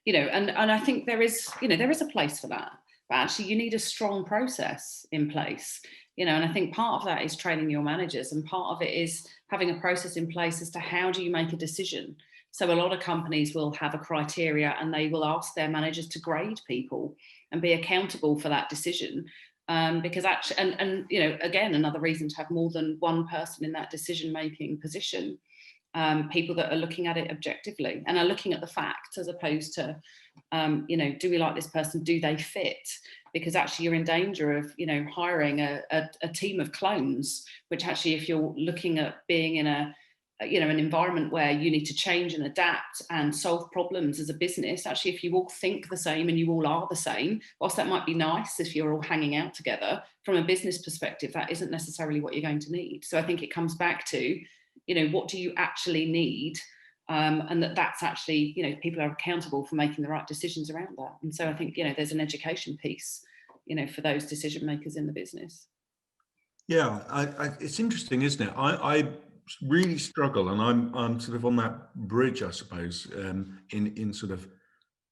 you know, and I think there is a place for that, but actually you need a strong process in place, you know, and I think part of that is training your managers, and part of it is having a process in place as to how do you make a decision. So a lot of companies will have a criteria, and they will ask their managers to grade people and be accountable for that decision. Because actually, and you know, again, another reason to have more than one person in that decision-making position, people that are looking at it objectively and are looking at the facts as opposed to, you know, do we like this person? Do they fit? Because actually you're in danger of, you know, hiring a team of clones, which actually, if you're looking at being in a, you know, an environment where you need to change and adapt and solve problems as a business, actually, if you all think the same and you all are the same, whilst that might be nice if you're all hanging out together, from a business perspective, that isn't necessarily what you're going to need. So I think it comes back to, you know, what do you actually need? And that's actually, you know, people are accountable for making the right decisions around that. And so I think, you know, there's an education piece, you know, for those decision makers in the business. Yeah, it's interesting, isn't it? I really struggle, and I'm sort of on that bridge, I suppose, in sort of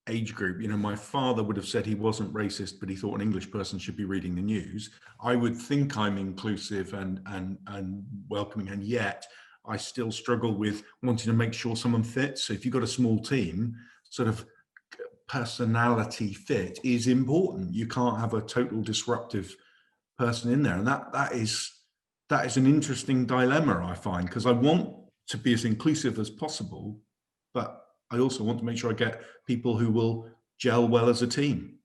age group. You know, my father would have said he wasn't racist, but he thought an English person should be reading the news. I would think I'm inclusive and welcoming, and yet I still struggle with wanting to make sure someone fits. So if you've got a small team, sort of personality fit is important. You can't have a total disruptive person in there, and that is an interesting dilemma, I find, because I want to be as inclusive as possible, but I also want to make sure I get people who will gel well as a team.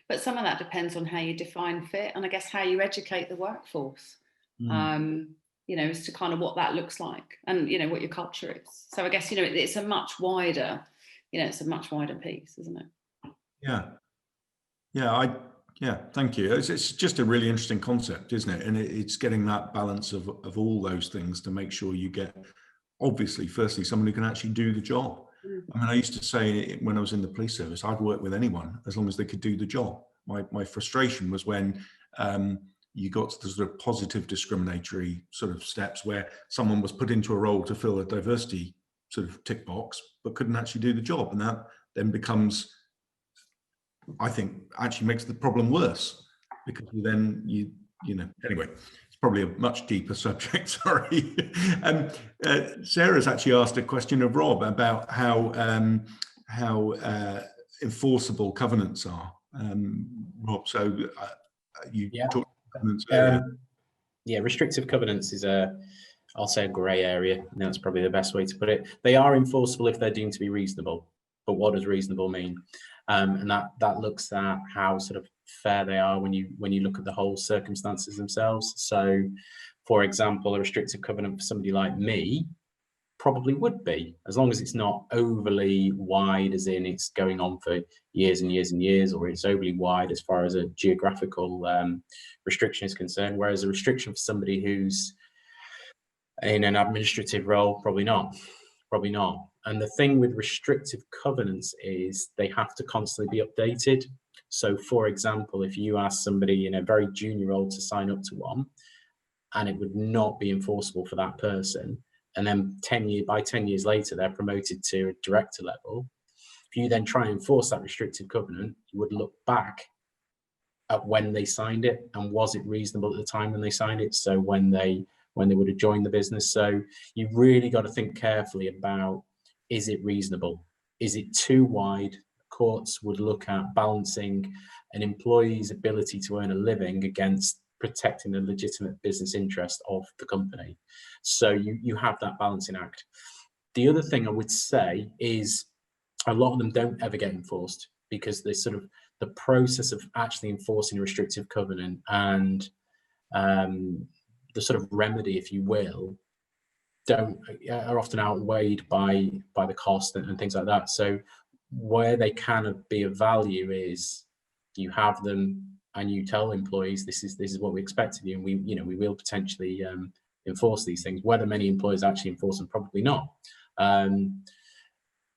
But some of that depends on how you define fit, and I guess how you educate the workforce, you know, as to kind of what that looks like, and, you know, what your culture is. So I guess, you know, it's a much wider, you know, it's a much wider piece, isn't it? Yeah, thank you. It's just a really interesting concept, isn't it? And it's getting that balance of all those things to make sure you get, obviously, firstly, someone who can actually do the job. I mean, I used to say when I was in the police service, I'd work with anyone as long as they could do the job. My frustration was when you got to the sort of positive discriminatory sort of steps where someone was put into a role to fill a diversity sort of tick box, but couldn't actually do the job. And that then becomes, I think, actually makes the problem worse, because then you know, anyway, it's probably a much deeper subject. Sorry. Sarah's actually asked a question of Rob about how how enforceable covenants are. Rob, so you talked about covenants earlier. Yeah, restrictive covenants is I'll say a grey area, and that's probably the best way to put it. They are enforceable if they're deemed to be reasonable, but what does reasonable mean? And that looks at how sort of fair they are when you look at the whole circumstances themselves. So, for example, a restrictive covenant for somebody like me probably would be, as long as it's not overly wide, as in it's going on for years and years and years, or it's overly wide as far as a geographical restriction is concerned. Whereas a restriction for somebody who's in an administrative role, probably not. And the thing with restrictive covenants is they have to constantly be updated. So, for example, if you ask somebody in a very junior role to sign up to one, and it would not be enforceable for that person, and then by 10 years later, they're promoted to a director level, if you then try and enforce that restrictive covenant, you would look back at when they signed it, and was it reasonable at the time when they signed it? So when they would have joined the business. So you've really got to think carefully about, is it reasonable? Is it too wide? Courts would look at balancing an employee's ability to earn a living against protecting the legitimate business interest of the company. So you have that balancing act. The other thing I would say is a lot of them don't ever get enforced, because there's sort of the process of actually enforcing a restrictive covenant and the sort of remedy, if you will, are often outweighed by the cost and things like that. So where they can be of value is you have them and you tell employees this is what we expect of you, and we will potentially enforce these things. Whether many employers actually enforce them, probably not.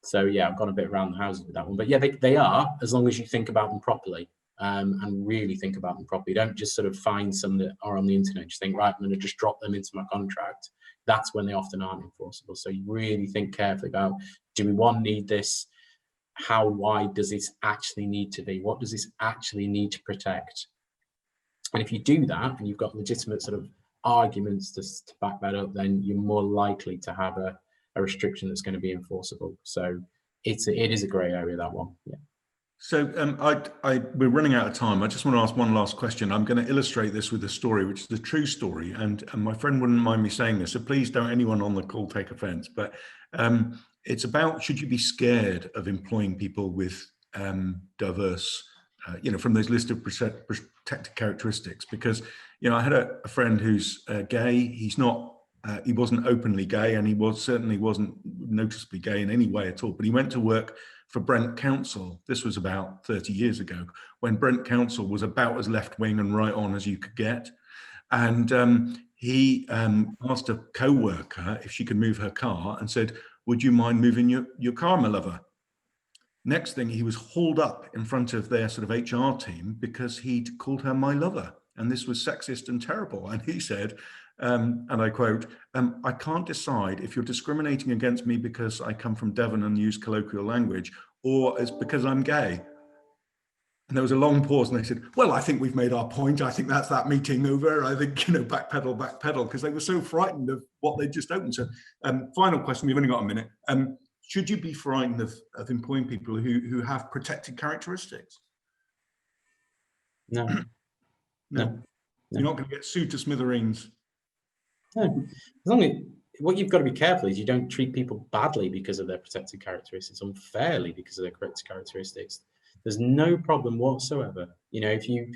So yeah, I've gone a bit around the houses with that one, but yeah, they are, as long as you think about them properly. And really think about them properly. Don't just sort of find some that are on the internet, just think, right, I'm going to just drop them into my contract. That's when they often aren't enforceable. So you really think carefully about, do we need this? How wide does this actually need to be? What does this actually need to protect? And if you do that, and you've got legitimate sort of arguments to back that up, then you're more likely to have a restriction that's going to be enforceable. So it is a grey area, that one. Yeah. So we're running out of time. I just want to ask one last question. I'm going to illustrate this with a story, which is a true story. And my friend wouldn't mind me saying this, so please don't anyone on the call take offense. But it's about, should you be scared of employing people with diverse, from those list of protected characteristics? Because, I had a friend who's gay. He's not, he wasn't openly gay, and he certainly wasn't noticeably gay in any way at all. But he went to work for Brent Council. This was about 30 years ago, when Brent Council was about as left-wing and right-on as you could get. And he asked a co-worker if she could move her car, and said, "Would you mind moving your car, my lover?" Next thing, he was hauled up in front of their sort of HR team because he'd called her my lover. And this was sexist and terrible. And he said, and I quote, "I can't decide if you're discriminating against me because I come from Devon and use colloquial language, or it's because I'm gay." And there was a long pause, and they said, "Well, I think we've made our point. I think that's that meeting over. I think, backpedal," because they were so frightened of what they just opened. So final question, we've only got a minute. Should you be frightened of employing people who have protected characteristics? No. No. You're not going to get sued to smithereens. No. As long as, what you've got to be careful is you don't treat people badly because of their protected characteristics, unfairly because of their protected characteristics. There's no problem whatsoever. If you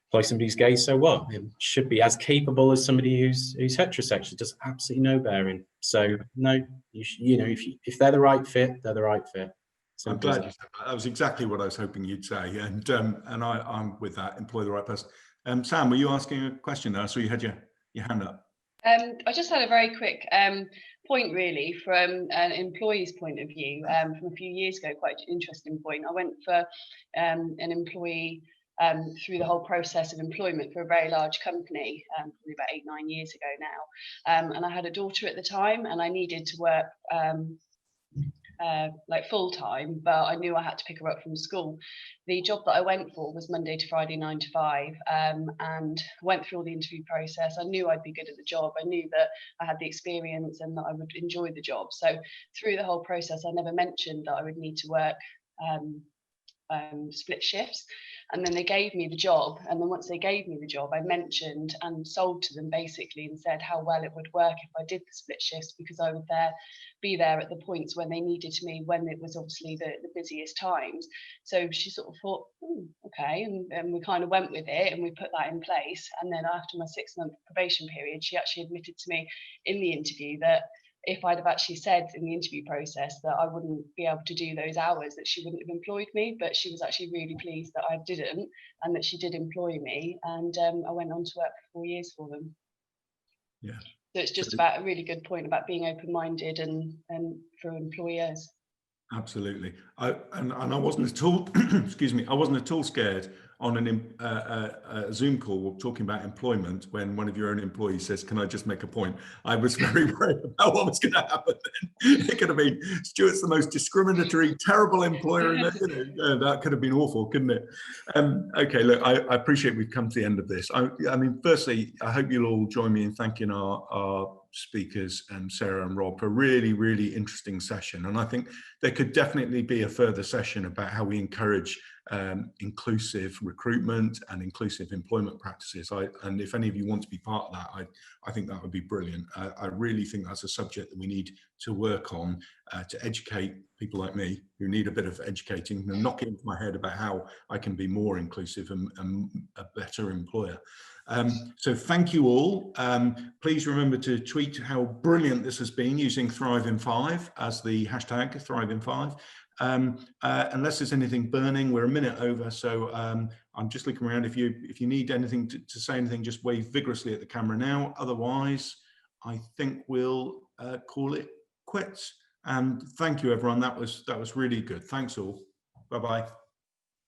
employ somebody who's gay, so what? It should be as capable as somebody who's heterosexual. Just absolutely no bearing. So no, if they're the right fit, they're the right fit. I'm glad you said that. That was exactly what I was hoping you'd say. And I'm with that. Employ the right person. Sam, were you asking a question there? I saw you had your hand up. I just had a very quick point, really, from an employee's point of view. From a few years ago, quite an interesting point. I went for an employee through the whole process of employment for a very large company, probably about 8-9 years ago now. And I had a daughter at the time, and I needed to work like full time, but I knew I had to pick her up from school. The job that I went for was Monday to Friday, 9 to 5, and went through all the interview process. I knew I'd be good at the job. I knew that I had the experience and that I would enjoy the job. So through the whole process, I never mentioned that I would need to work split shifts. And then they gave me the job, and then once they gave me the job, I mentioned and sold to them basically and said how well it would work if I did the split shifts, because I would be there at the points when they needed me, when it was obviously the busiest times. So she sort of thought, okay, and we kind of went with it, and we put that in place. And then after my 6-month probation period, she actually admitted to me in the interview that if I'd have actually said in the interview process that I wouldn't be able to do those hours, that she wouldn't have employed me. But she was actually really pleased that I didn't, and that she did employ me. And I went on to work for 4 years for them. Yeah. So it's just about a really good point about being open-minded and for employers. Absolutely. And I wasn't at all, excuse me, I wasn't at all scared on a Zoom call talking about employment when one of your own employees says, can I just make a point? I was very worried about what was going to happen then. It could have been, Stuart's the most discriminatory, terrible employer. That could have been awful, couldn't it? Okay, look, I appreciate we've come to the end of this. I mean, firstly, I hope you'll all join me in thanking our speakers, Sarah and Rob, for a really, really interesting session. And I think there could definitely be a further session about how we encourage inclusive recruitment and inclusive employment practices. And if any of you want to be part of that, I think that would be brilliant. I really think that's a subject that we need to work on to educate people like me who need a bit of educating and knock it into my head about how I can be more inclusive and a better employer. So thank you all. Please remember to tweet how brilliant this has been using Thrive5 as the hashtag Thrive5. Unless there's anything burning, we're a minute over, so I'm just looking around. If you need anything to say anything, just wave vigorously at the camera now. Otherwise, I think we'll call it quits. And thank you, everyone. That was really good. Thanks all. Bye-bye.